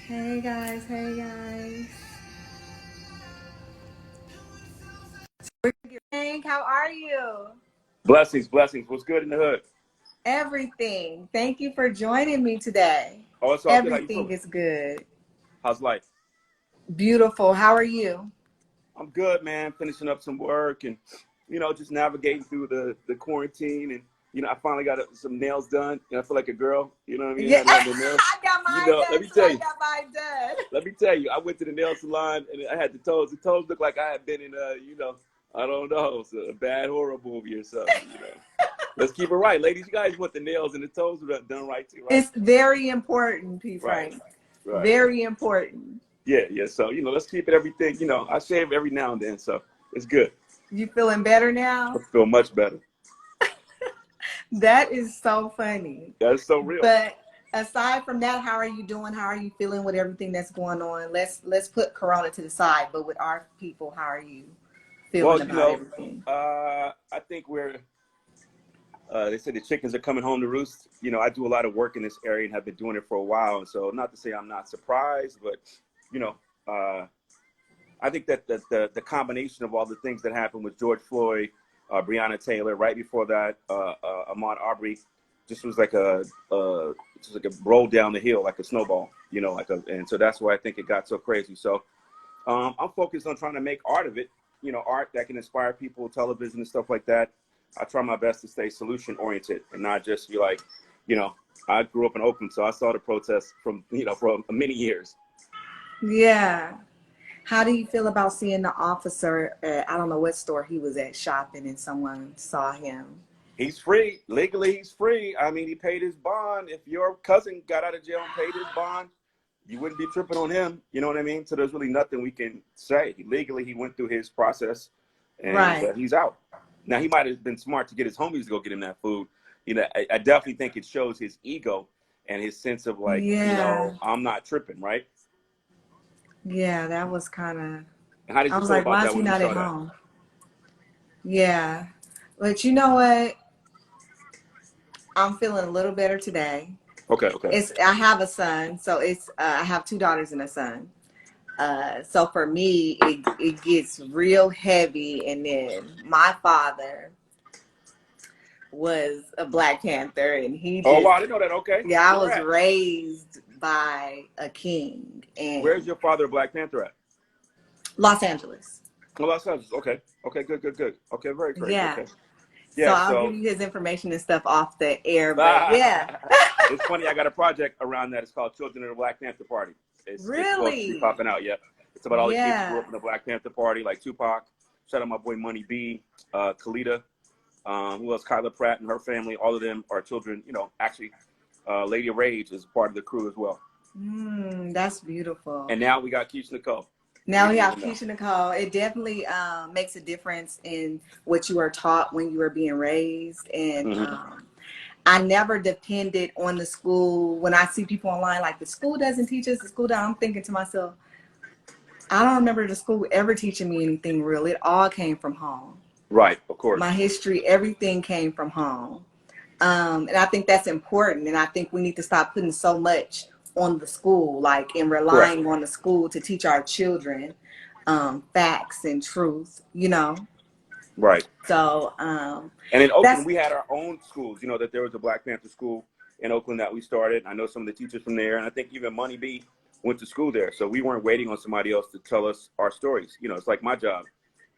Hey guys, hey guys. Hank, how are you? Blessings, blessings. What's good in the hood? Everything. Thank you for joining me today. Oh, it's all good. How you Everything feeling? is good. How's life? Beautiful. How are you? I'm good, man. Finishing up some work and, just navigating through the quarantine. And, I finally got some nails done. I feel like a girl. You know what I mean? Yeah, Had the nails. I got mine Let done me too. tell I you. got mine done. Let me tell you. I went to the nail salon and I had the toes. The toes looked like I had been in I don't know, it's a bad horror movie or something. Let's keep it right. Ladies, you guys want the nails and the toes done right too, right? It's very important, P. Right, Frank. right. Very important. Yeah, yeah. So, let's keep it everything. I shave every now and then, so it's good. You feeling better I now? feel much better. That is so funny. That's so real. But aside from that, how are you doing? How are you feeling with everything that's going on? Let's put Corona to the side, but with our people, how are you feeling Well, about everything? I think they say the chickens are coming home to roost. I do a lot of work in this area and have been doing it for a while. And so not to say I'm not surprised, but, you know, uh, I think that the combination of all the things that happened with George Floyd, Breonna Taylor, right before that, Ahmaud Arbery, just was like just like a roll down the hill like a snowball, and so that's why I think it got so crazy. So I'm focused on trying to make art of it, art that can inspire people, television and stuff like that. I try my best to stay solution oriented and not just be like, you know, I grew up in Oakland, so I saw the protests from many years. Yeah. How do you feel about seeing the officer at, I don't know what store he was at shopping and someone saw him? He's free. Legally, he's free. I mean, he paid his bond. If your cousin got out of jail and paid his bond, you wouldn't be tripping on him. You know what I mean? So there's really nothing we can say. Legally, he went through his process, and Right. he's out. Now, he might have been smart to get his homies to go get him that food. I definitely think it shows his ego and his sense of like, Yeah. I'm not tripping, right? Yeah, that was kind of, And how did I you was feel like, about why is that he when you not at saw that? home? Yeah. But you know what? I'm feeling a little better today. Okay, okay. I have a son, so I have two daughters and a son. So for me, it gets real heavy. And then my father was a Black Panther, and he Oh, just, wow, I didn't know that. Okay. yeah, I Where was at? raised by a king Where's in your father, Black Panther, at? Los Angeles. Oh, Los Angeles. Okay. Okay, good, good, good. Okay, very great. Yeah. Okay. So Yeah, I'll give so you his information and stuff off the air, but yeah. it's funny. I got a project around that. It's called Children of the Black Panther Party. It's supposed to be Really? popping out. Yep. It's about all the kids who grew Yeah. up in the Black Panther Party, like Tupac. Shout out my boy Money B, Khalida, who else? Kyla Pratt and her family. All of them are children. Actually, Lady Rage is part of the crew as well. That's beautiful. And now we got Keisha Nicole. Now You we didn't have even know. Keisha Nicole. It definitely makes a difference in what you are taught when you are being raised. And Hmm. I never depended on the school. When I see people online like the school doesn't teach us, the school does, I'm thinking to myself, I don't remember the school ever teaching me anything real. It all came from home. Right, of My course. history, everything came from home. And I think that's important. And I think we need to stop putting so much on the school, like, and Correct. relying on the school to teach our children facts and truth. Right. So And in Oakland, that's, we had our own schools. That there was a Black Panther school in Oakland that we started. I know some of the teachers from there, and I think even Money B went to school there. So we weren't waiting on somebody else to tell us our stories. It's like my job.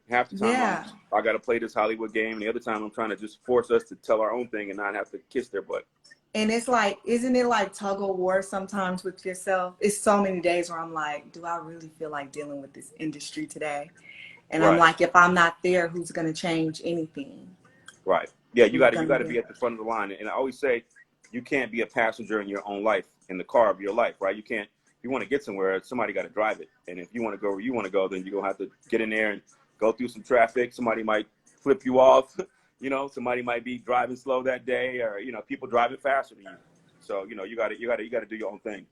Half the time yeah. I got to play this Hollywood game, and the other time I'm trying to just force us to tell our own thing and not have to kiss their butt. And it's like, isn't it like tug of war sometimes with yourself? It's so many days where I'm like, do I really feel like dealing with this industry today? And I'm Right. like, if I'm not there, who's going to change anything? Right. Yeah, you Who's got to you going to got to do be it? at the front of the line. And I always say, you can't be a passenger in your own life, in the car of your life, right? You can't. If you want to get somewhere, somebody got to drive it. And if you want to go where you want to go, then you're gonna have to get in there and go through some traffic. Somebody might flip you off. Somebody might be driving slow that day, or people driving faster than you. So you got to do your own thing.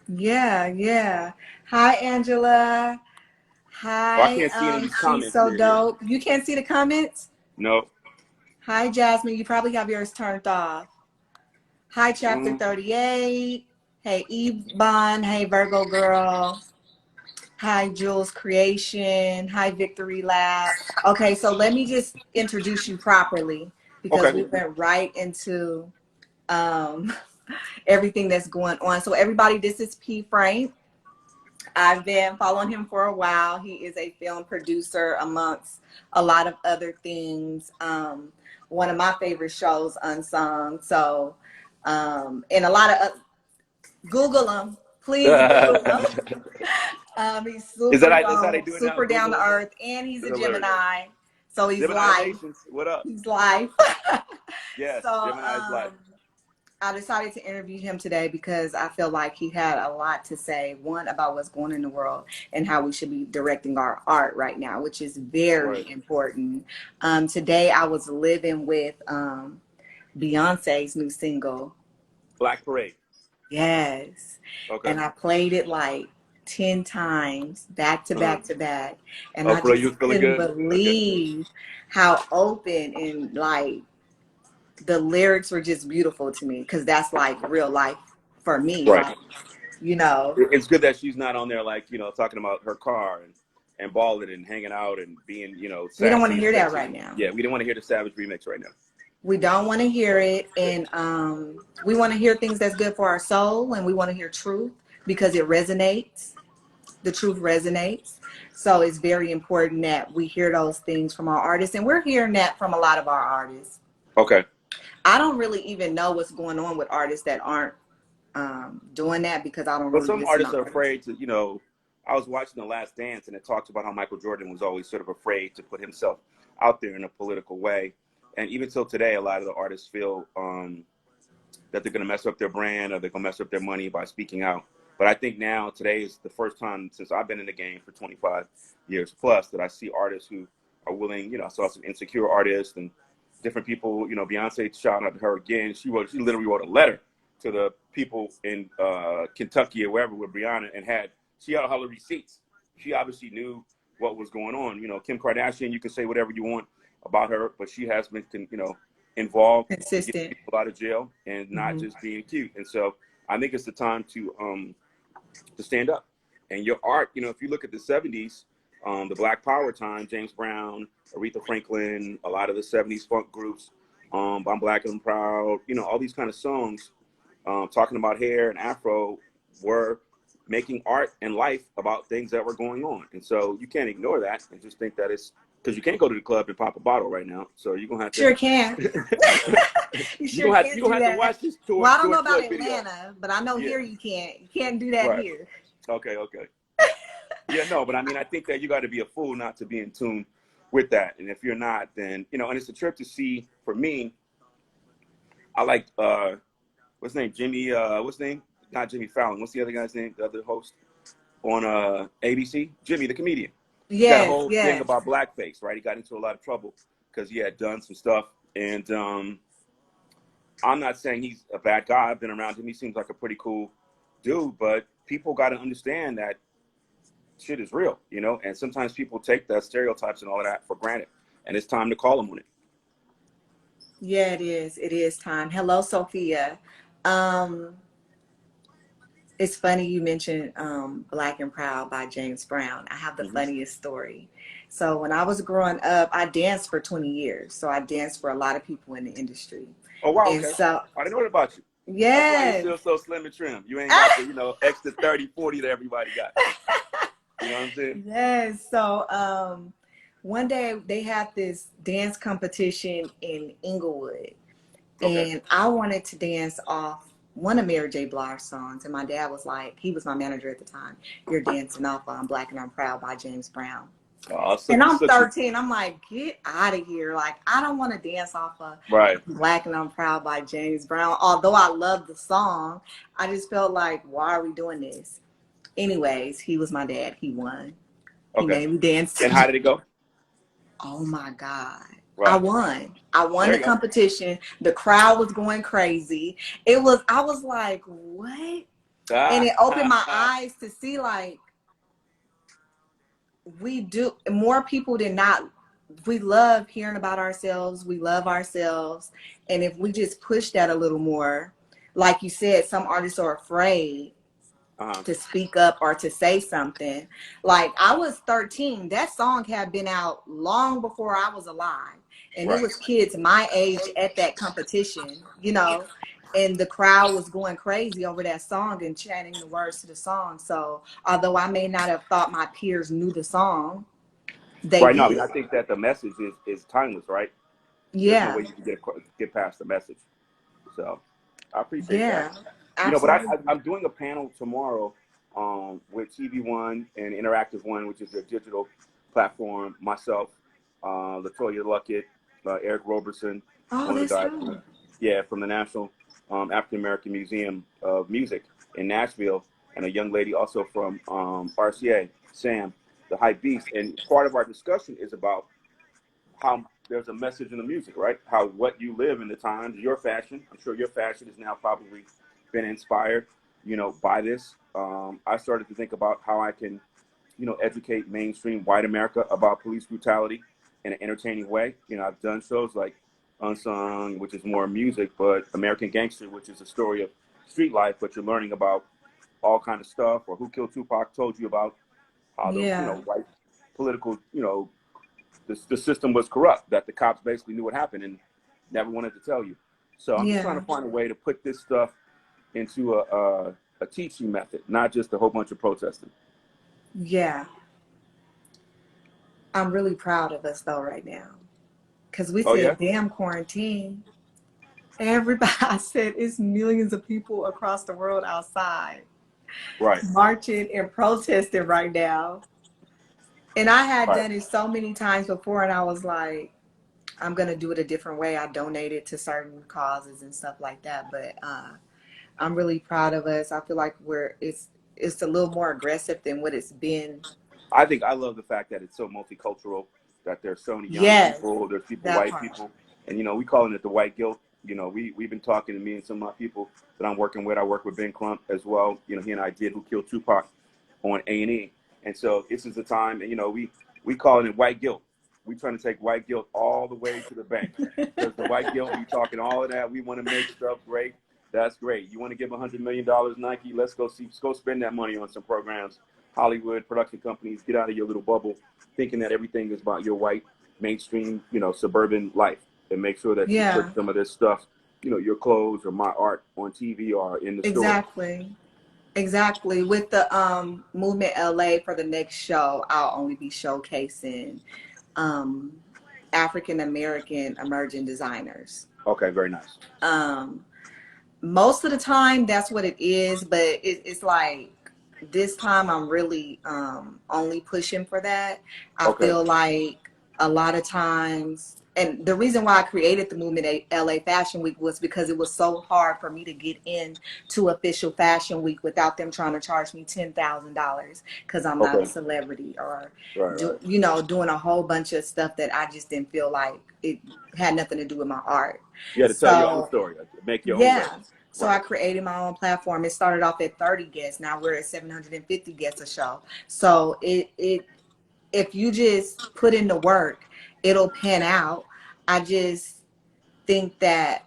Yeah, yeah. Hi, Angela. Oh, I Hi, can't see any of these she's comments so here yet. dope. You can't see the comments? No. Hi, Jasmine. You probably have yours turned off. Hi, Chapter Mm, 38. Hey, Eve Bond. Hey, Virgo Girl. Hi, Jules Creation. Hi, Victory Lab. Okay, so let me just introduce you properly because Okay. we went right into um, everything that's going on. So, everybody, this is P. Frank. I've been following him for a while. He is a film producer amongst a lot of other things. One of my favorite shows, Unsung. So, and a lot of Google him. Please Google him. He's super That's how they dope, do it now? super down to Google? earth, and he's It's a hilarious. Gemini. So he's Gemini life. Nations, what up? He's life. Yes, So Gemini's life. I decided to interview him today because I feel like he had a lot to say. One, about what's going on in the world and how we should be directing our art right now, which is Right. very important. Today I was living with Beyonce's new single. Black Parade. Yes. Okay. And I played it like 10 times back to Uh-huh. back to back. And Oh, I bro, you just was feeling couldn't good? Okay. believe how open and like the lyrics were just beautiful to me because that's like real life for me. Right. Like, you know, It's good that she's not on there like, talking about her car and balling and hanging out and being, we don't want to sassy and hear that sexy. right now. Yeah, we don't want to hear the Savage remix right now. We don't want to hear it. And we want to hear things that's good for our soul, and we want to hear truth because it resonates. The truth resonates. So it's very important that we hear those things from our artists. And we're hearing that from a lot of our artists. Okay. I don't really even know what's going on with artists that aren't doing that because I don't But really some listen to artists are artists. afraid to, I was watching The Last Dance and it talks about how Michael Jordan was always sort of afraid to put himself out there in a political way. And even till today, a lot of the artists feel that they're going to mess up their brand or they're going to mess up their money by speaking out. But I think now, today is the first time since I've been in the game for 25 years plus that I see artists who are willing, I saw some insecure artists and different people, Beyonce shouting out to her again. She literally wrote a letter to the people in Kentucky or wherever with Brianna and she had all the receipts. She obviously knew what was going on. Kim Kardashian, you can say whatever you want about her, but she has been, involved in getting Consistent. people out of jail and not Mm-hmm. just being cute. And so I think it's the time to stand up. And your art, if you look at the 70s, the Black Power time, James Brown, Aretha Franklin, a lot of the 70s funk groups, I'm Black and I'm Proud, all these kind of songs talking about hair and Afro were making art and life about things that were going on. And so you can't ignore that and just think that it's because you can't go to the club and pop a bottle right now. So you're gonna have to Sure can. You you're sure you're can gonna do have to that. watch this Well, I don't know George about Floyd video. Atlanta, but I know Yeah, here you can't. You can't do that right. here. Okay, okay. Yeah, no, but I mean I think that you gotta be a fool not to be in tune with that. And if you're not, then and it's a trip to see for me, I like what's his name? What's his name? Not Jimmy Fallon. What's the other guy's name? The other host on ABC? Jimmy the comedian. He got a Yes, whole thing yes. about blackface, right? He got into a lot of trouble because he had done some stuff. And I'm not saying he's a bad guy. I've been around him. He seems like a pretty cool dude, but people got to understand that shit is real, and sometimes people take the stereotypes and all of that for granted. And it's time to call them on it. Yeah, it is. It is time. Hello, Sophia. Um, it's funny you mentioned Black and Proud by James Brown. I have the Mm-hmm. funniest story. So when I was growing up, I danced for 20 years. So I danced for a lot of people in the industry. Oh, wow, And okay. so, I didn't know that about you. That's why you're yes. still so slim and trim. You ain't got the, extra 30, 40 that everybody got. You know what I'm saying? Yes. So one day they had this dance competition in Inglewood, Okay. and I wanted to dance off one of Mary J. Blige's songs, and my dad was like, he was my manager at the time. You're dancing off "I'm Black and I'm Proud" by James Brown. Oh, And I'm such a 13. I'm like, get out of here. Like, I don't want to dance off of right. Black and I'm Proud by James Brown. Although I love the song, I just felt like, why are we doing this? Anyways, he was my dad. He won. He Okay. made me dance. And how did it go? Oh my God. I Right. won. I won There the you go. competition. The crowd was going crazy. I was like, what? And it opened my eyes to see like more people did not, we love hearing about ourselves. We love ourselves. And if we just push that a little more, like you said, some artists are afraid Uh-huh. to speak up or to say something. Like I was 13, that song had been out long before I was alive. And it Right. was kids my age at that competition, you know, and the crowd was going crazy over that song and chanting the words to the song. So although I may not have thought my peers knew the song, they Right. No, I mean, I did. think that the message is timeless, right? There's no way Yeah. you can get past the message. So I appreciate that. Yeah. But Absolutely. I'm doing a panel tomorrow with TV One and Interactive One, which is a digital platform. Myself, Latoya Luckett, Eric Roberson, Oh, one of the that's guys, dope. from the National African American Museum of Music in Nashville, and a young lady also from RCA, Sam, the Hype Beast. And part of our discussion is about how there's a message in the music, right? How what you live in the times, your fashion. I'm sure your fashion has now probably been inspired, by this. I started to think about how I can, educate mainstream white America about police brutality in an entertaining way. I've done shows like Unsung, which is more music, but American Gangster, which is a story of street life, but you're learning about all kind of stuff, or Who Killed Tupac told you about how the, Yeah. white political, the system was corrupt, that the cops basically knew what happened and never wanted to tell you. So I'm just trying Yeah. to find a way to put this stuff into a teaching method, not just a whole bunch of protesting. Yeah. I'm really proud of us though right now. Cause we Oh yeah, said, damn quarantine. Everybody, I said it's millions of people across the world outside right, marching and protesting right now. And I had right. done it so many times before, and I was like, I'm gonna do it a different way. I donated to certain causes and stuff like that. But I'm really proud of us. I feel like it's a little more aggressive than what it's been. I love the fact that it's so multicultural, that there's so many young Yes, people, there's people, that white part. people, and we calling it the white guilt. We've been talking to me and some of my people that I'm working with. I work with Ben Crump as well. He and I did Who Killed Tupac on A&E, and so this is the time. And we calling it white guilt. We trying to take white guilt all the way to the bank, because the white guilt, we talking all of that. We want to make stuff great. That's great. You want to give $100 million Nike? Let's go spend that money on some programs. Hollywood production companies, get out of your little bubble, thinking that everything is about your white mainstream, suburban life, and make sure that you Yeah, put some of this stuff, your clothes or my art on TV or in the stores. exactly. Exactly. With the Movement LA for the next show, I'll only be showcasing um African American emerging designers. Okay, very nice. Um Most of the time that's what it is, but it's like this time I'm really only pushing for that. I Okay, feel like a lot of times, and the reason why I created the Movement LA Fashion Week was because it was so hard for me to get into official Fashion Week without them trying to charge me $10,000 because I'm not a okay, celebrity, or right, right. doing a whole bunch of stuff that I just didn't feel like it had nothing to do with my art. You had to tell your own So story, make your own way. yeah. So I Right, created my own platform. It started off at 30 guests. Now we're at 750 guests a show. So it if you just put in the work, it'll pan out. I just think that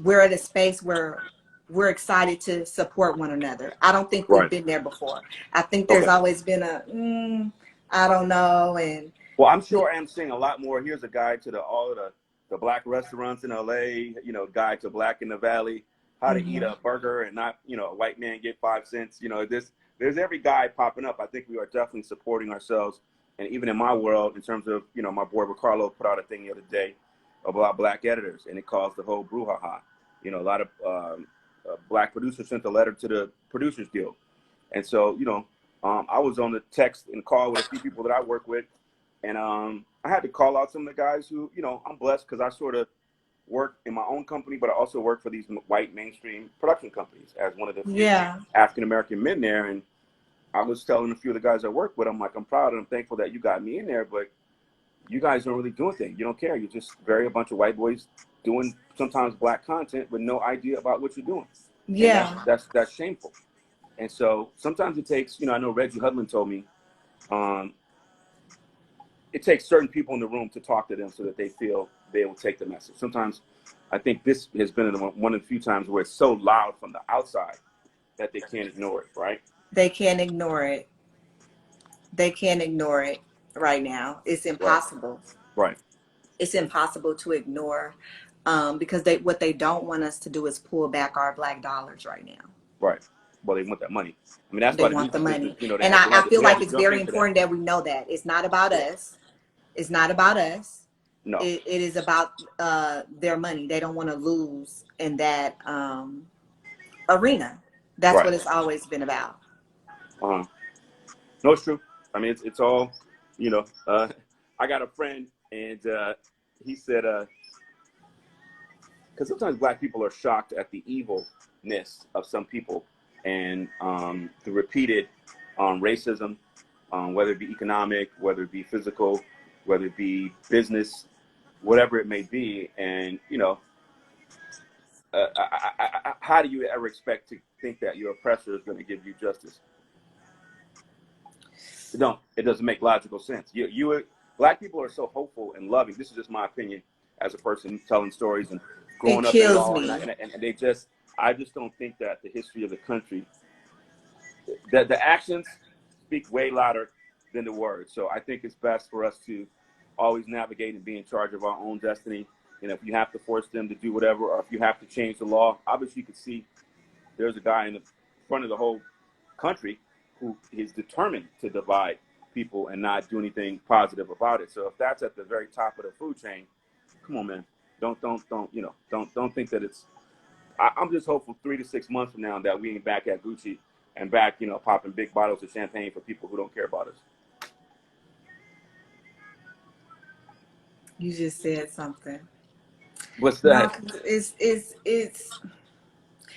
we're at a space where we're excited to support one another. I don't think we've right. been there before. I think there's Okay. always been I don't know, and Well, I'm sure I'm seeing a lot more. Here's a guide to all of the black restaurants in LA, guide to Black in the Valley, how to eat mhm. a burger and not, a white man get 5 cents. There's every guide popping up. I think we are definitely supporting ourselves. And even in my world, in terms of, my boy Ricardo put out a thing the other day about black editors, and it caused the whole brouhaha. A lot of black producers sent a letter to the Producers Guild. And so, I was on the text and call with a few people that I work with, and I had to call out some of the guys who, I'm blessed because I sort of work in my own company, but I also work for these white mainstream production companies as one of the few Yeah. African American men there. And I was telling a few of the guys I work with, I'm like, I'm proud and I'm thankful that you got me in there, but you guys don't really do anything. You don't care. You're just a bunch of white boys doing sometimes black content with no idea about what you're doing, and Yeah. that's shameful. And so sometimes it takes, I know Reggie Hudlin told me, um, it takes certain people in the room to talk to them so that they feel be able to take the message. Sometimes I think this has been one of the few times where it's so loud from the outside that they can't ignore it, right? They can't ignore it. They can't ignore it right now. It's Right. impossible. Right. It's impossible to ignore, because what they don't want us to do is pull back our black dollars right now. Right. Well, they want that money. I mean, that's They why the want the Gucci business, money. you know, And I feel they had like to it's jump very into that. important that we know that. It's not about Yeah. us. It's not about us. No. It is about their money. They don't want to lose in that arena. That's Right. what it's always been about. Uh-huh. No, it's true. I mean, it's all, you know, I got a friend and he said, because sometimes black people are shocked at the evilness of some people and the repeated racism, whether it be economic, whether it be physical, whether it be business, whatever it may be. And, you know, how do you ever expect to think that your oppressor is going to give you justice? No, it doesn't make logical sense. Black people are so hopeful and loving. This is just my opinion as a person telling stories and It growing up in it kills all. me. And they just, I just don't think that the history of the country, that the actions speak way louder than the words. So I think it's best for us to always navigate and be in charge of our own destiny. And if you have to force them to do whatever, or if you have to change the law, obviously you can see there's a guy in the front of the whole country who is determined to divide people and not do anything positive about it. So if that's at the very top of the food chain, come on, man. Don't think that it's. I'm just hopeful 3 to 6 months from now that we ain't back at Gucci and back, popping big bottles of champagne for people who don't care about us. You just said something. What's No, that? 'cause it's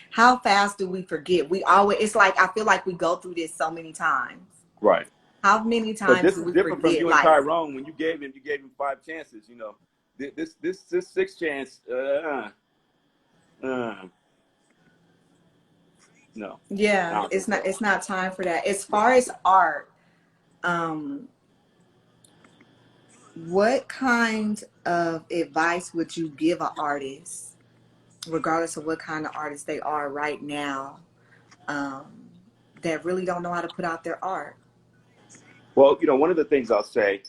how fast do we forget? We always, it's like I feel like we go through this so many times. Right. How many But times this do is we different from forget? you and Like, Tyrone. When you gave him 5 chances. This sixth chance. No, I yeah, don't think so. it's not time for that. As far as art, um, what kind of advice would you give an artist, regardless of what kind of artist they are right now, um, that really don't know how to put out their art? Well, one of the things I'll say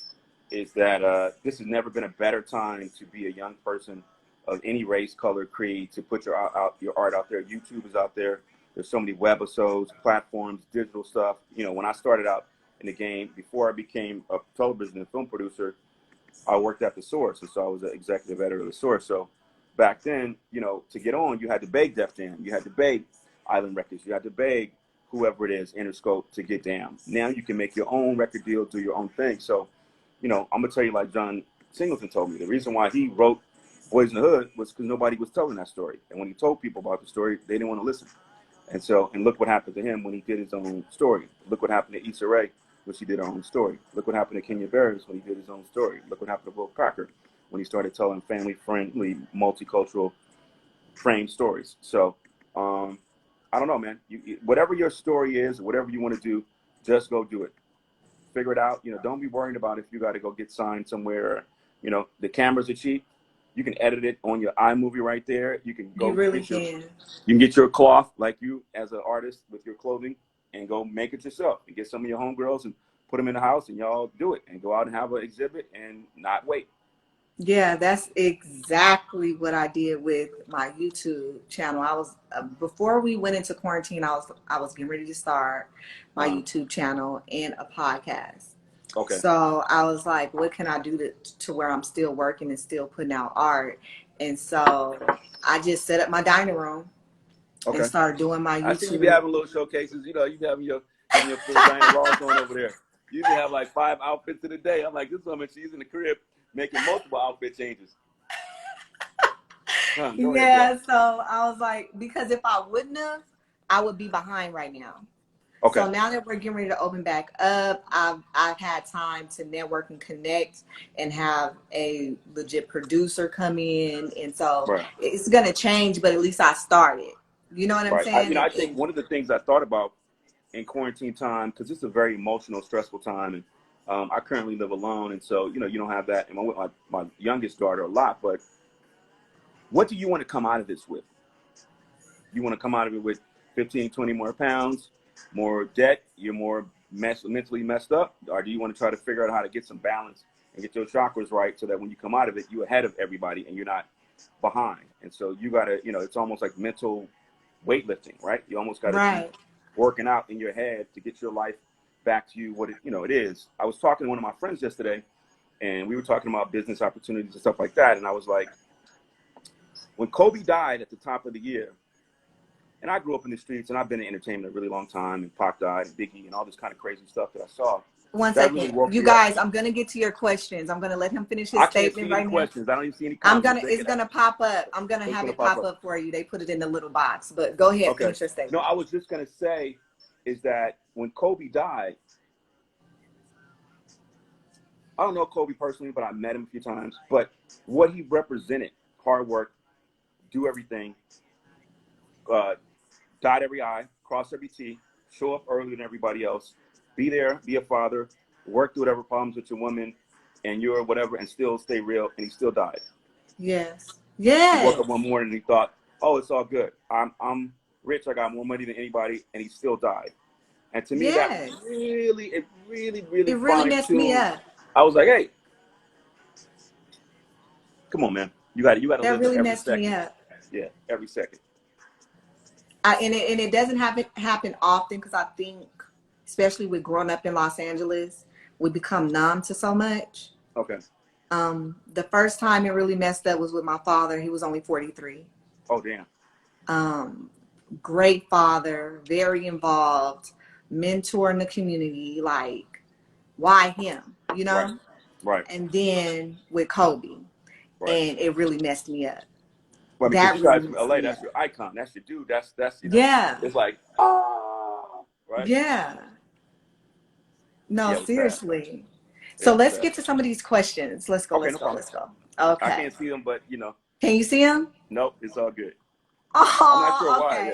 is that this has never been a better time to be a young person of any race, color, creed, to put your art out there. YouTube is out there. There's so many webisodes, platforms, digital stuff. When I started out in the game, before I became a television and film producer, I worked at The Source, and so I was an executive editor of The Source. So back then, to get on, you had to beg Def Jam, you had to beg Island Records, you had to beg whoever it is, Interscope, to get down. Now you can make your own record deal, do your own thing. So, I'm gonna tell you, like John Singleton told me, the reason why he wrote Boys in the Hood was because nobody was telling that story. And when he told people about the story, they didn't want to listen. And look what happened to him when he did his own story. Look what happened to Issa Rae when she did her own story. Look what happened to Kenya Barris when he did his own story. Look what happened to Will Packer when he started telling family-friendly, multicultural, framed stories. So, I don't know, man. Whatever your story is, whatever you want to do, just go do it. Figure it out. Don't be worried about if you got to go get signed somewhere. The cameras are cheap. You can edit it on your iMovie right there. You can You go really get can. you can get your cloth like you as an artist with your clothing and go make it yourself and get some of your homegirls and put them in the house and y'all do it and go out and have an exhibit and not wait. Yeah, that's exactly what I did with my YouTube channel. I was before we went into quarantine, I was getting ready to start my YouTube channel and a podcast. Okay. So I was like, what can I do to where I'm still working and still putting out art? And so I just set up my dining room and Okay. started doing my I see you be YouTube. having little showcases. You be having your full Diana Ross on over there. You be have like 5 outfits in a day. I'm like, this woman, she's in the crib making multiple outfit changes. Go ahead, Yeah, so I was like, because if I wouldn't have, I would be behind right now. Okay. So now that we're getting ready to open back up, I've had time to network and connect and have a legit producer come in, and so Right. it's gonna change. But at least I started. You know what I'm Right. saying? I think one of the things I thought about in quarantine time, because it's a very emotional, stressful time, and I currently live alone, and so you know you don't have that. And I'm with my youngest daughter a lot. But what do you want to come out of this with? You want to come out of it with 15, 20 more pounds, more debt, you're more mentally messed up, or do you want to try to figure out how to get some balance and get your chakras right so that when you come out of it, you're ahead of everybody and you're not behind? And so you got to, you know, it's almost like mental weightlifting, right? You almost got to Right. keep working out in your head to get your life back to you what it, you know, it is. I was talking to one of my friends yesterday, and we were talking about business opportunities and stuff like that. And I was like, when Kobe died at the top of the year, and I grew up in the streets, and I've been in entertainment a really long time, and Pac died, and Biggie, and all this kind of crazy stuff that I saw. One That really second. woke You me up. guys, I'm going to get to your questions. I'm going to let him finish his I can't see statement any right now. questions. I don't even see any comments. It's going to pop up. I'm going to It's have gonna it pop pop up. up for you. They put it in the little box, but go ahead, Okay. finish your No, statement. I was just going to say is that when Kobe died, I don't know Kobe personally, but I met him a few times. But what he represented, hard work, do everything, dot every I, cross every T, show up earlier than everybody else, be there, be a father, work through whatever problems with your woman and your whatever, and still stay real. And he still died. Yes. He woke Yes. up one morning and he thought, "Oh, it's all good. I'm rich. I got more money than anybody," and he still died. And to me, that Yes. really It really messed me fine-tuned. up. I was like, "Hey, come on, man. You got to That live really every messed me second. up. Yeah, every second." And it doesn't happen often because I think, especially with growing up in Los Angeles, we become numb to so much. Okay. The first time it really messed up was with my father. He was only 43. Oh, damn. Great father, very involved, mentor in the community. Like, why him? You Right. know? Right. And then with Kobe, Right. and it really messed me up. Well, because That you really guys from messed LA, me that's up. your icon. That's your dude. That's you know, Yeah. it's like, ah, right? Yeah. No, Yeah, it was bad. seriously. Yeah, So it was let's bad. get to some of these questions. Let's go, Okay, let's no go, problem. let's go. I Okay. can't see them, but you know, Can you see them? nope, it's all good. I'm not sure Oh, why.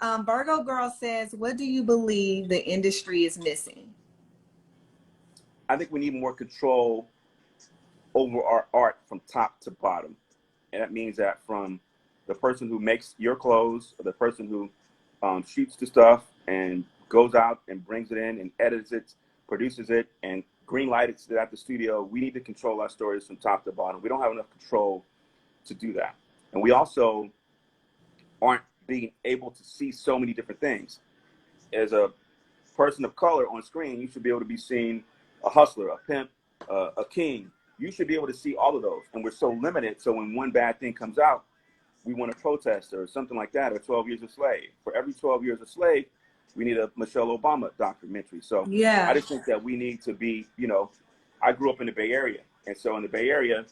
Yeah. okay. Virgo Girl says, what do you believe the industry is missing? I think we need more control over our art from top to bottom. And that means that from the person who makes your clothes, or the person who shoots the stuff and goes out and brings it in and edits it, produces it, and green lights it at the studio, we need to control our stories from top to bottom. We don't have enough control to do that. And we also aren't being able to see so many different things. As a person of color on screen, you should be able to be seen a hustler, a pimp, a king. You should be able to see all of those. And we're so limited. So when one bad thing comes out, we want to protest or something like that, or 12 Years a Slave. For every 12 Years a Slave, we need a Michelle Obama documentary. So I Yeah. just think that we need to be, you know, I grew up in the Bay Area. And so in the Bay Area,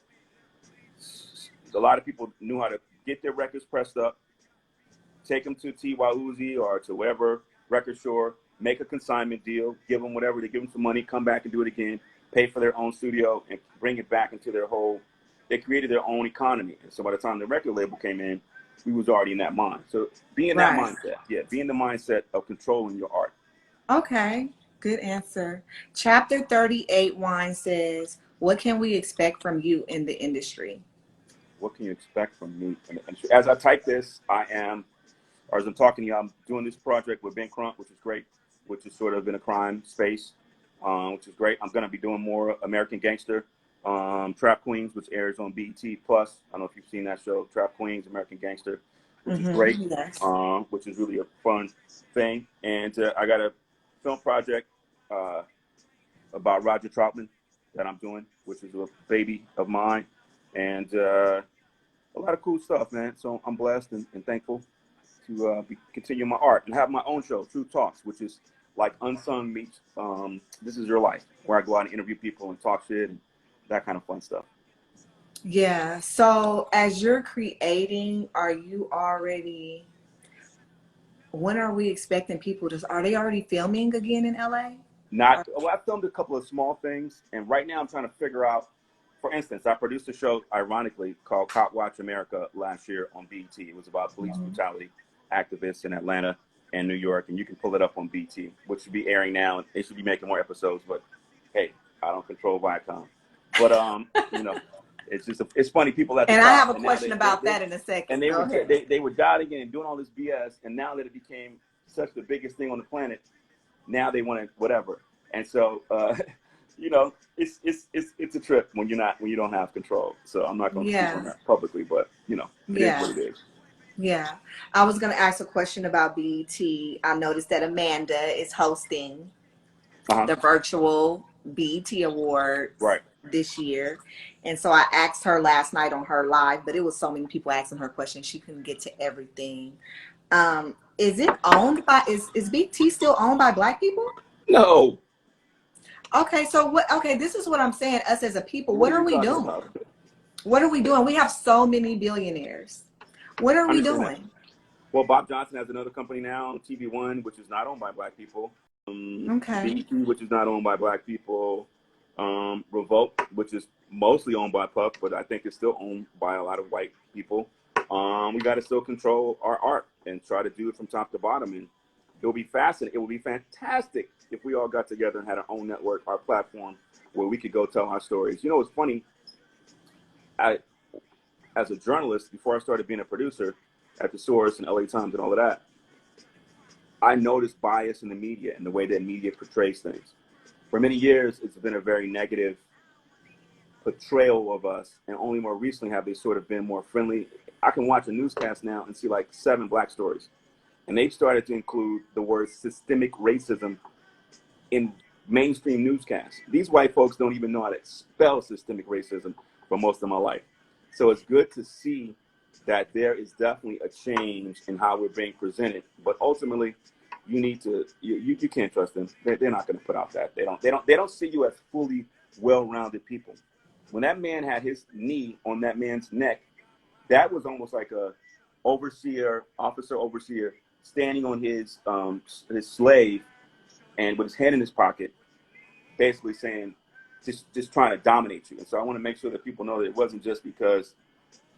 a lot of people knew how to get their records pressed up, take them to TY Uzi or to whatever record store, make a consignment deal, give them whatever, they give them some money, come back and do it again, pay for their own studio, and bring it back into their whole, they created their own economy. And so by the time the record label came in, we was already in that mind. So be in that Right. mindset. Yeah, be in the mindset of controlling your art. Okay. Good answer. Chapter 38 Wine says, what can we expect from you in the industry? What can you expect from me? And as I type this, I am, or as I'm talking to you, I'm doing this project with Ben Crump, which is great, which is sort of in a crime space, which is great. I'm going to be doing more American Gangster, Trap Queens, which airs on BET Plus. I don't know if you've seen that show, Trap Queens, American Gangster, which is great, Yes. which is really a fun thing. And I got a film project about Roger Troutman that I'm doing, which is a baby of mine. And a lot of cool stuff, man. So I'm blessed and thankful to continue my art and have my own show, True Talks, which is like Unsung meets This Is Your Life, where I go out and interview people and talk shit and that kind of fun stuff. Yeah. So as you're creating, are you already, when are we expecting people to, are they already filming again in LA? Well, I filmed a couple of small things, and right now I'm trying to figure out, for instance, I produced a show, ironically, called Cop Watch America last year on BET. It was about police brutality activists in Atlanta and New York, and you can pull it up on BET, which should be airing now. They should be making more episodes, but hey, I don't control Viacom. But you know, it's just it's funny, people at the And I top, have a and now question about that in a second. and they Go were ahead. they were dotting in and doing all this BS, and now that it became such the biggest thing on the planet, now they want to whatever. And so you know, it's a trip when you don't have control. So I'm not going to speak on Yeah. that publicly, but you know, it is Yeah. what it is. Yeah. I was going to ask a question about BET. I noticed that Amanda is hosting Uh-huh. the virtual BET Awards Right. this year. And so I asked her last night on her live, but it was so many people asking her questions. She couldn't get to everything. Is it owned by, is BET still owned by Black people? No. Okay, so what, okay, this is what I'm saying, us as a people, What what are are you we talking doing? about? What are we doing? We have so many billionaires. What are I we understand that. doing? Well, Bob Johnson has another company now, TV1, which is not owned by Black people. Okay. BET, which is not owned by Black people. Revolt, which is mostly owned by Puff, but I think it's still owned by a lot of white people. We got to still control our art and try to do it from top to bottom. And it'll be fascinating. It will be fantastic if we all got together and had our own network, our platform, where we could go tell our stories. You know, it's funny. As a journalist, before I started being a producer at The Source and LA Times and all of that, I noticed bias in the media and the way that media portrays things. For many years, it's been a very negative portrayal of us, and only more recently have they sort of been more friendly. I can watch a newscast now and see like 7 Black stories, and they've started to include the word systemic racism in mainstream newscasts. These white folks don't even know how to spell systemic racism for most of my life. So it's good to see that there is definitely a change in how we're being presented. But ultimately, you need to you can't trust them. They're not going to put out that they don't see you as fully well-rounded people. When that man had his knee on that man's neck, that was almost like a officer overseer standing on his slave and with his hand in his pocket, basically saying, just trying to dominate you. And so I want to make sure that people know that it wasn't just because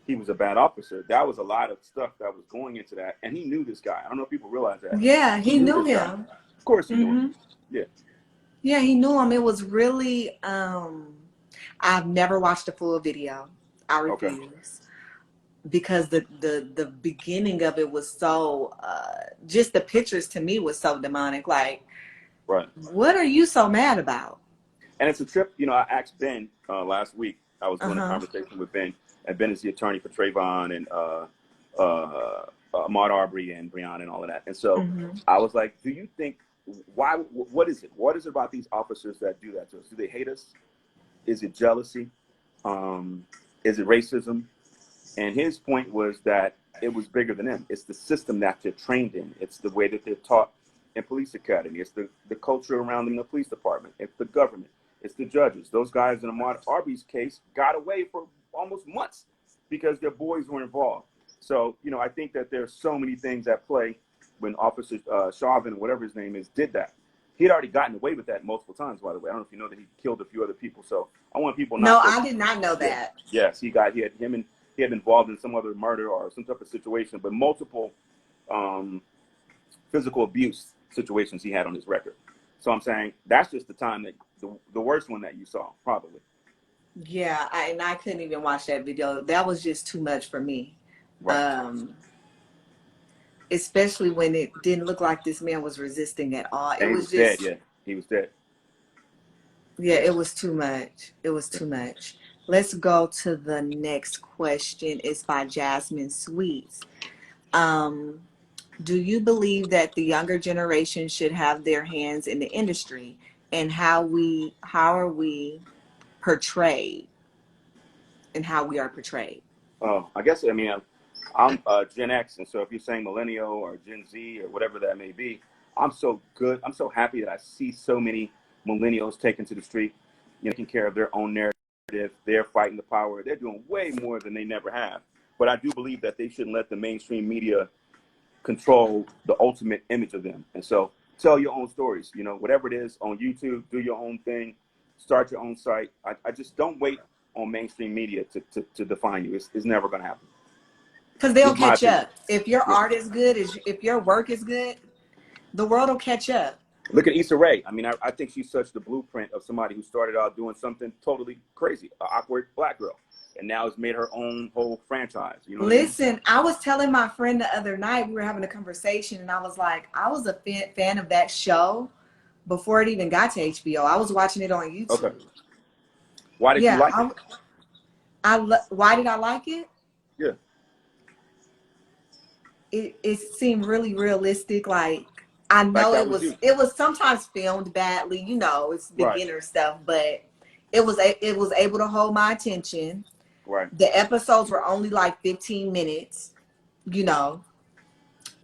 he was a bad officer. That was a lot of stuff that was going into that. And he knew this guy. I don't know if people realize that. Yeah, he knew knew this guy. him. Of course he knew him. Yeah. Yeah, he knew him. It was really, I've never watched a full video. I Okay. refuse. Because the beginning of it was so, just the pictures to me was so demonic. Like, Right. what are you so mad about? And it's a trip, you know, I asked Ben last week. I was doing a conversation with Ben, and Ben is the attorney for Trayvon and Ahmaud Arbery and Breonna and all of that. And so I was like, do you think, what is it? What is it about these officers that do that to us? Do they hate us? Is it jealousy? Is it racism? And his point was that it was bigger than them. It's the system that they're trained in. It's the way that they're taught in police academy. It's the culture around them in the police department. It's the government. It's the judges. Those guys in Ahmaud Arbery's case got away for almost months because their boys were involved. So, you know, I think that there's so many things at play when Officer Chauvin, whatever his name is, did that. He'd already gotten away with that multiple times, by the way. I don't know if you know that he killed a few other people. So I want people not No, to. I did not know that. Yes, he had been involved in some other murder or some type of situation, but multiple physical abuse situations he had on his record. So I'm saying that's just the time that the worst one that you saw, probably. Yeah, I couldn't even watch that video. That was just too much for me. Right. Especially when it didn't look like this man was resisting at all. It And he was was dead. just, Yeah, he was dead. yeah, it was too much. It was too much. Let's go to the next question. It's by Jasmine Sweets. Do you believe that the younger generation should have their hands in the industry, and how are we portrayed and how we are portrayed? Oh, I guess, I mean, I'm Gen X, and so if you're saying millennial or Gen Z or whatever that may be, I'm so happy that I see so many millennials taking to the street, you know, taking care of their own narrative. They're fighting the power. They're doing way more than they never have. But I do believe that they shouldn't let the mainstream media control the ultimate image of them. And so tell your own stories, you know, whatever it is on YouTube, do your own thing, start your own site. I just don't wait on mainstream media to define you. It's never going to happen. Because they'll catch up. If your art is good, if your work is good, the world will catch up. Look at Issa Rae. I mean, I think she's such the blueprint of somebody who started out doing something totally crazy, an awkward black girl, and now has made her own whole franchise. You know what I mean? Listen, I was telling my friend the other night, we were having a conversation, and I was like, I was a fan of that show before it even got to HBO. I was watching it on Okay. YouTube. Why did you Yeah, like it? why did I like it? Yeah. It seemed really realistic. Like, I Like know that was you. it was sometimes filmed badly, you know, it's Right. beginner stuff, but it was able to hold my attention. Right. The episodes were only like 15 minutes, you know,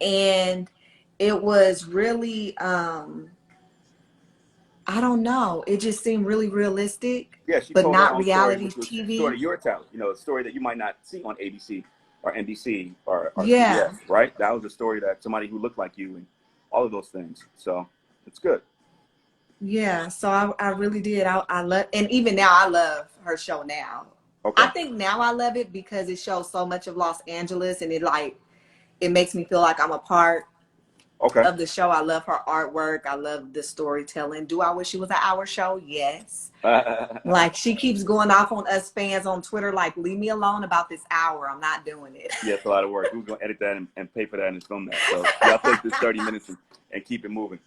and it was really I don't know, it just seemed really realistic, Yeah, she but told her not own story, reality which was sort TV. of your talent. You know, a story that you might not see on ABC or NBC or Yeah. CBS, right? That was a story that somebody who looked like you and all of those things. So it's good. Yeah, so I really did. I love, and even now I love her show now. I Okay. think now I love it because it shows so much of Los Angeles, and it makes me feel like I'm a part Okay. of the show. I love her artwork. I love the storytelling. Do I wish it was an hour show? Yes. Like, she keeps going off on us fans on Twitter, like, leave me alone about this hour. I'm not doing it. Yeah, it's a lot of work. Who's going to edit that and pay for that and film that? So y'all take this 30 minutes and keep it moving.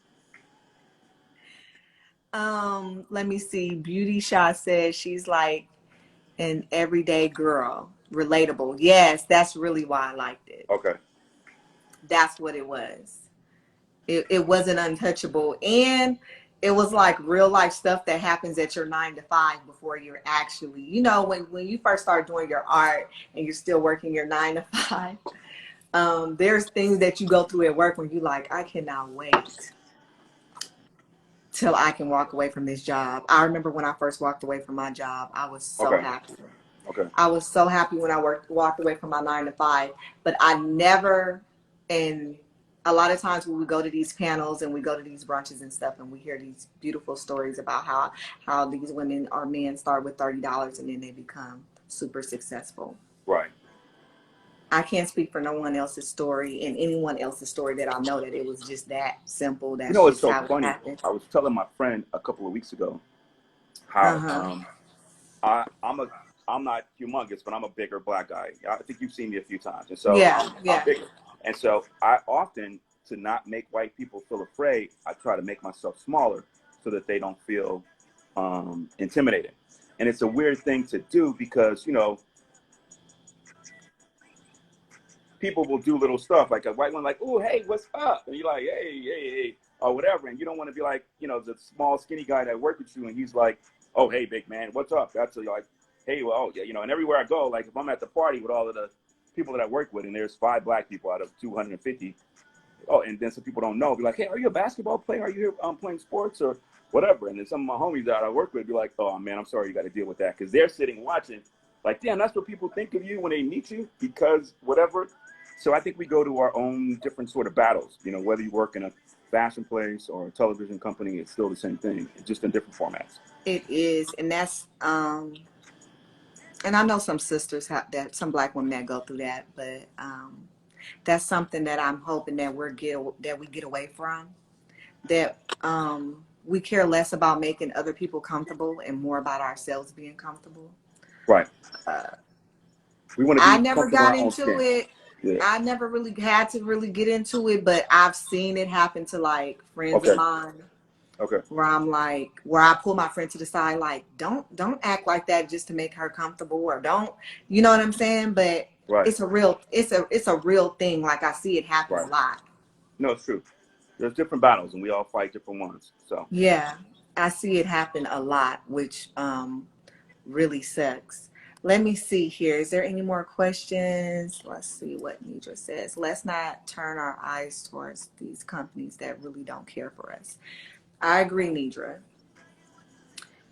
Let me see. Beauty Shot says she's like an everyday girl. Relatable. Yes, that's really why I liked it. Okay. That's what it was. It wasn't untouchable. And it was like real life stuff that happens at your 9 to 5 before you're actually, you know, when you first start doing your art and you're still working your 9 to 5, there's things that you go through at work when you like, I cannot wait till I can walk away from this job. I remember when I first walked away from my job, I was so Okay. happy. Okay. I was so happy when I walked away from my 9 to 5, but I never, and a lot of times when we go to these panels and we go to these brunches and stuff and we hear these beautiful stories about how these women or men start with $30 and then they become super successful. Right. I can't speak for no one else's story and anyone else's story that I know that it was just that simple. You That's know, it's just so how it funny. happened. I was telling my friend a couple of weeks ago how Uh-huh. I'm not humongous, but I'm a bigger black guy. I think you've seen me a few times, and so Yeah, I'm yeah. bigger. And so I often, to not make white people feel afraid, I try to make myself smaller so that they don't feel intimidated. And it's a weird thing to do because, you know, people will do little stuff like a white one, like, "Oh, hey, what's up?" And you're like, hey, or whatever. And you don't want to be like, you know, the small, skinny guy that worked with you, and he's like, "Oh, hey, big man, what's up?" That's like, "Hey, well, oh, yeah," you know. And everywhere I go, like if I'm at the party with all of the people that I work with, and there's 5 black people out of 250. Oh, and then some people don't know, be like, "Hey, are you a basketball player? Are you here playing sports or whatever?" And then some of my homies that I work with be like, "Oh man, I'm sorry, you got to deal with that," because they're sitting watching, like, damn, that's what people think of you when they meet you because whatever. So I think we go to our own different sort of battles. You know, whether you work in a fashion place or a television company, it's still the same thing, just in different formats. It is, and that's and I know some sisters have that, some black women that go through that, but that's something that I'm hoping that we get away from. That we care less about making other people comfortable and more about ourselves being comfortable. Right. Uh, We want to I be never comfortable in got our own into skin. it. Yeah. I never really had to really get into it, but I've seen it happen to like friends of Okay. mine Okay. where I pull my friend to the side, like, don't act like that just to make her comfortable, or don't, you know what I'm saying? But Right. it's a real thing. Like, I see it happen a Right. lot. No, it's true. There's different battles, and we all fight different ones. So. Yeah, I see it happen a lot, which really sucks. Let me see here. Is there any more questions? Let's see what Nidra says. Let's not turn our eyes towards these companies that really don't care for us. I agree, Nidra.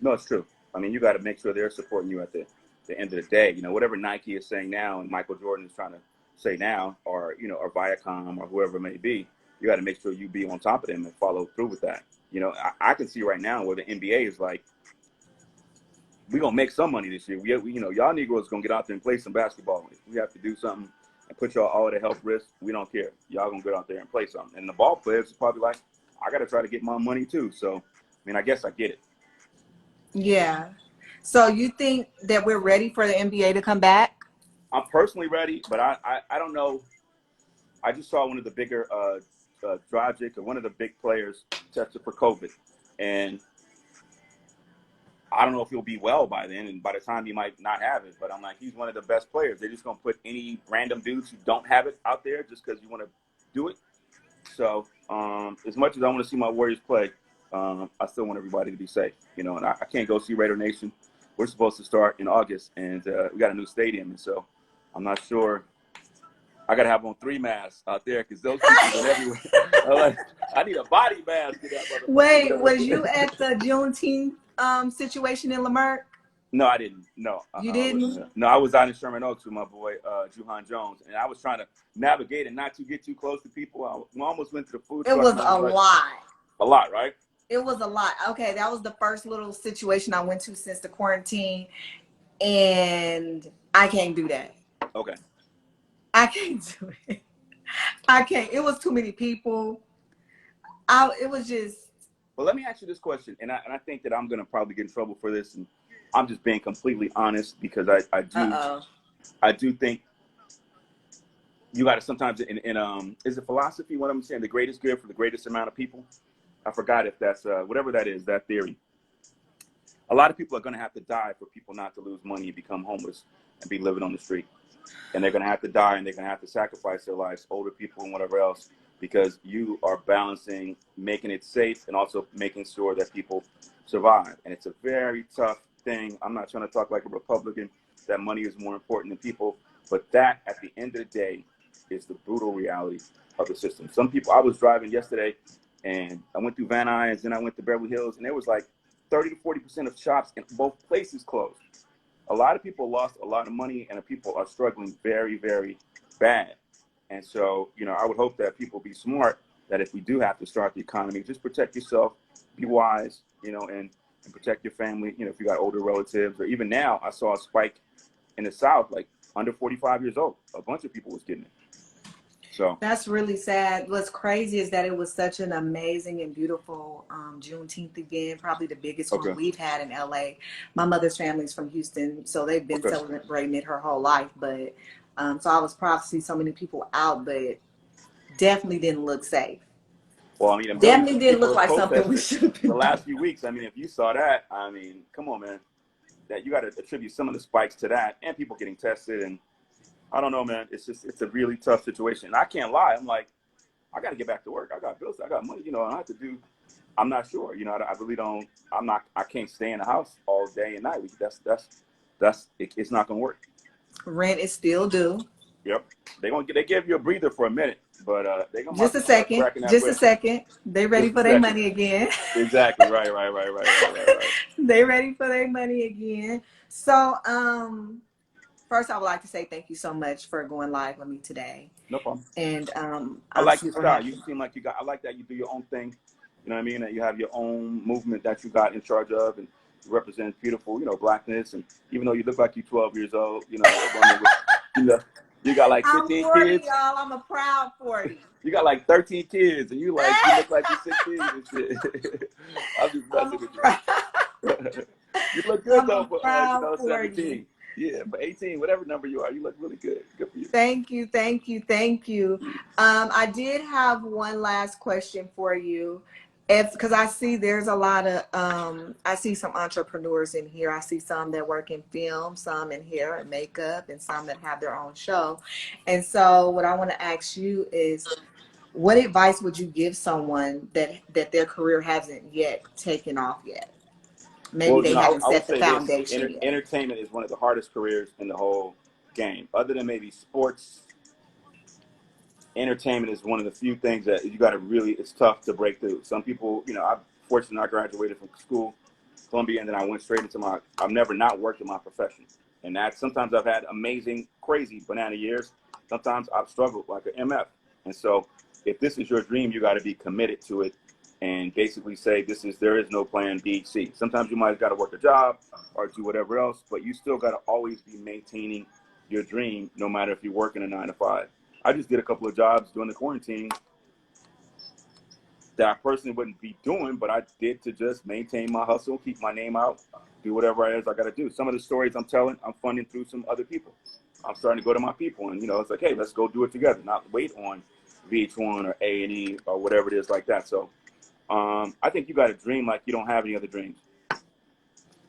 No, it's true. I mean, you got to make sure they're supporting you at the end of the day. You know, whatever Nike is saying now and Michael Jordan is trying to say now, or, you know, or Viacom or whoever it may be, you got to make sure you be on top of them and follow through with that. You know, I can see right now where the NBA is like, we're going to make some money this year. We, you know, y'all Negroes going to get out there and play some basketball. If we have to do something and put y'all all at a health risk, we don't care. Y'all going to get out there and play something. And the ball players are probably like, I got to try to get my money too. So, I mean, I guess I get it. Yeah. So you think that we're ready for the NBA to come back? I'm personally ready, but I don't know. I just saw one of the bigger Dragic, or one of the big players, tested for COVID, and I don't know if he'll be well by then, and by the time he might not have it. But I'm like, he's one of the best players. They're just gonna put any random dudes who don't have it out there just because you want to do it. So as much as I want to see my Warriors play, I still want everybody to be safe, you know. And I can't go see Raider Nation. We're supposed to start in August, and we got a new stadium, and so I'm not sure. I gotta have on 3 masks out there because those people are everywhere. I'm like, I need a body mask for that motherfucker. Wait, was you at the Juneteenth situation in Leimert? No, I didn't. No, You I wasn't didn't? there. No, I was out in Sherman Oaks with my boy Juhan Jones, and I was trying to navigate and not to get too close to people. We almost went to the food It truck. was And a like, lot. a lot, right? It was a lot. Okay, that was the first little situation I went to since the quarantine, and I can't do that. Okay. I can't do it. I can't. It was too many people. It was just. Well, let me ask you this question, and I think that I'm gonna probably get in trouble for this, and I'm just being completely honest because I do think you got to sometimes is it philosophy? What I'm saying, the greatest good for the greatest amount of people. I forgot if that's whatever that is, that theory. A lot of people are going to have to die for people not to lose money and become homeless and be living on the street. And they're going to have to die, and they're going to have to sacrifice their lives, older people and whatever else, because you are balancing making it safe and also making sure that people survive. And it's a very tough thing. I'm not trying to talk like a Republican, that money is more important than people, but that at the end of the day is the brutal reality of the system. Some people, I was driving yesterday, and I went through Van Nuys, then I went to Beverly Hills, and there was like 30 to 40% of shops in both places closed. A lot of people lost a lot of money, and people are struggling very, very bad. And so, you know, I would hope that people be smart, that if we do have to start the economy, just protect yourself, be wise, you know, and protect your family. You know, if you got older relatives, or even now, I saw a spike in the South, like under 45 years old. A bunch of people was getting it. So That's really sad. What's crazy is that it was such an amazing and beautiful Juneteenth again, probably the biggest one we've had in LA. My mother's family's from Houston, so they've been celebrating it her whole life. But so I was proud to see so many people out, but definitely didn't look safe. Well, I mean, definitely didn't look like something we should have been the last few weeks. I mean, if you saw that, I mean, come on, man. That you got to attribute some of the spikes to that, and people getting tested, and I don't know, man. It's a really tough situation. And I can't lie. I'm like, I got to get back to work. I got bills. I got money. You know, I have to do. I'm not sure. You know, I really don't. I can't stay in the house all day and night. It's not gonna work. Rent is still due. Yep. They give you a breather for a minute, but they gonna just a second. Just a second. They ready for their money again. Exactly. Right. They ready for their money again. So, first, I would like to say thank you so much for going live with me today. No problem. And I like your style. You seem like you got. I like that you do your own thing. You know what I mean? That you have your own movement that you got in charge of, and you represent beautiful, you know, blackness. And even though you look like you're 12 years old, you know, you got like 15 I'm 40, kids. Y'all. I'm a proud 40. You got like 13 kids, and you look like you're 16 and shit. I'm just messing with you. You look good though for 17. Yeah, for 18, whatever number you are, you look really good. Good for you. Thank you. I did have one last question for you. Because I see there's a lot of, I see some entrepreneurs in here. I see some that work in film, some in hair and makeup, and some that have their own show. And so what I want to ask you is, what advice would you give someone that their career hasn't yet taken off yet? Maybe they haven't set the foundation yet. Entertainment is one of the hardest careers in the whole game. Other than maybe sports, entertainment is one of the few things that you got to really, it's tough to break through. Some people, you know, I'm fortunate I graduated from school, Columbia, and then I went straight into I've never not worked in my profession. And that sometimes I've had amazing, crazy banana years. Sometimes I've struggled like an MF. And so if this is your dream, you got to be committed to it and basically say there is no plan B, C. Sometimes you might have got to work a job or do whatever else, but you still got to always be maintaining your dream, no matter if you're working a 9 to 5. I just did a couple of jobs during the quarantine, that I personally wouldn't be doing, but I did to just maintain my hustle, keep my name out, do whatever it is I got to do. Some of the stories I'm telling, I'm funding through some other people. I'm starting to go to my people, and it's like, hey, let's go do it together, not wait on VH1 or A&E or whatever it is like that. So I think you got to dream like you don't have any other dreams. And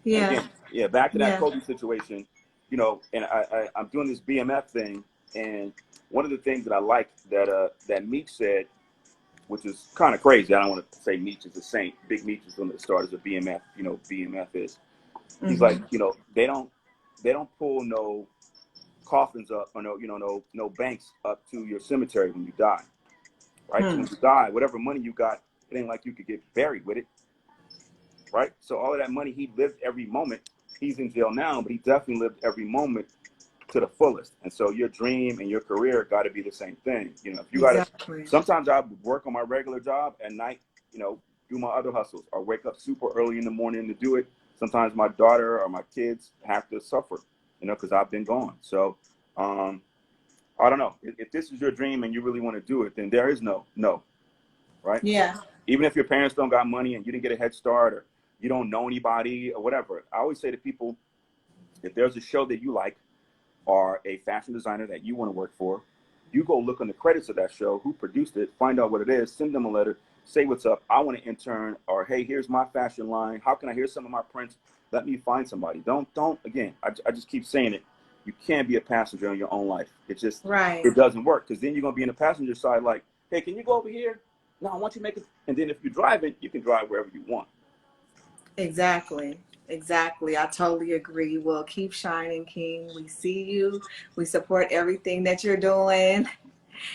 Yeah. again, yeah, back to that Yeah. Kobe situation, and I'm doing this BMF thing, and one of the things that I like that Meech said, which is kind of crazy. I don't want to say Meech is a saint. Big Meech is one of the starters of BMF. BMF is. He's like, they don't pull no coffins up or no banks up to your cemetery when you die, right? So when you die, whatever money you got, it ain't like you could get buried with it, right? So all of that money, he lived every moment. He's in jail now, but he definitely lived every moment to the fullest. And so your dream and your career got to be the same thing. If you got to, Exactly. sometimes I work on my regular job at night, do my other hustles, or wake up super early in the morning to do it. Sometimes my daughter or my kids have to suffer, because I've been gone. So I don't know. If this is your dream and you really want to do it, then there is no, right? Yeah. Even if your parents don't got money and you didn't get a head start, or you don't know anybody or whatever, I always say to people, if there's a show that you like, or a fashion designer that you want to work for, you go look on the credits of that show, who produced it, find out what it is, send them a letter, say what's up, I want to intern, or hey, here's my fashion line, how can I hear some of my prints, let me find somebody. Don't again, I just keep saying it, you can't be a passenger in your own life. It just, Right. it doesn't work, because then you're going to be in the passenger side like, hey, can you go over here? No, I want you to make it. And then if you're driving, you can drive wherever you want. Exactly. Exactly. I totally agree. Well, keep shining, King. We see you. We support everything that you're doing.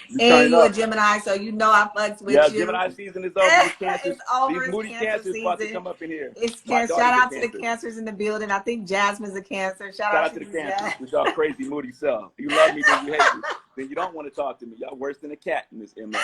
You turn And it you a up. Gemini, so I fucks Yeah, with you. Gemini season is over. This Cancer, It's over. these It's moody Cancer Cancers about to season. come up in here. It's My Cancer. Shout daughter's a out to the Cancer. Cancers in the building. I think Jasmine's a Cancer. Shout Shout out out to to the you, Cancers. Jazz. With y'all crazy, moody self. You love me, then you hate me. Then you don't want to talk to me. Y'all worse than a cat in this Emmy.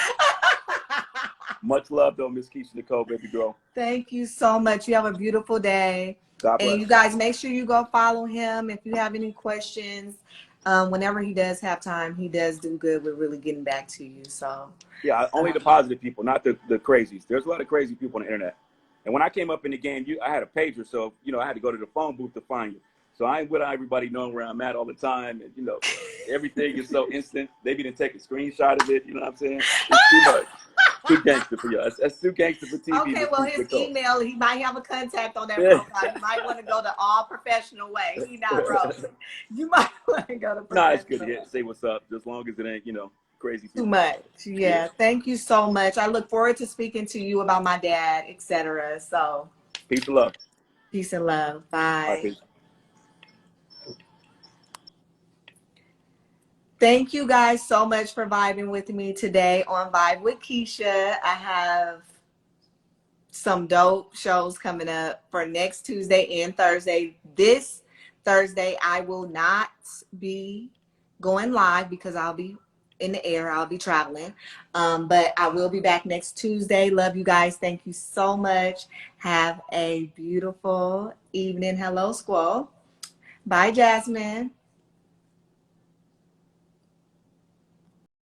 Much love, though, Miss Keisha Nicole, baby girl. Thank you so much. You have a beautiful day. God bless. And you guys, make sure you go follow him. If you have any questions, whenever he does have time, he does do good with really getting back to you. So yeah, only the positive people, not the crazies. There's a lot of crazy people on the internet. And when I came up in the game, I had a pager, so I had to go to the phone booth to find you. So I ain't with everybody knowing where I'm at all the time, and everything is so instant. They didn't take a screenshot of it. You know what I'm saying? It's too much. Too gangster for you. That's too gangster for TV. okay, well, his email, he might have a contact on that Yeah. profile. You might want to go the all professional way. He not rogue. You might want to go the professional Nah, it's good to way. say what's up, as long as it ain't crazy people. Too much. Yeah. Thank you so much. I look forward to speaking to you about my dad, etc. So Peace and love. peace and love. Bye. Peace. Thank you guys so much for vibing with me today on Vibe with Keisha. I have some dope shows coming up for next Tuesday and Thursday. This Thursday, I will not be going live because I'll be in the air. I'll be traveling. But I will be back next Tuesday. Love you guys. Thank you so much. Have a beautiful evening. Hello, Squall. Bye, Jasmine.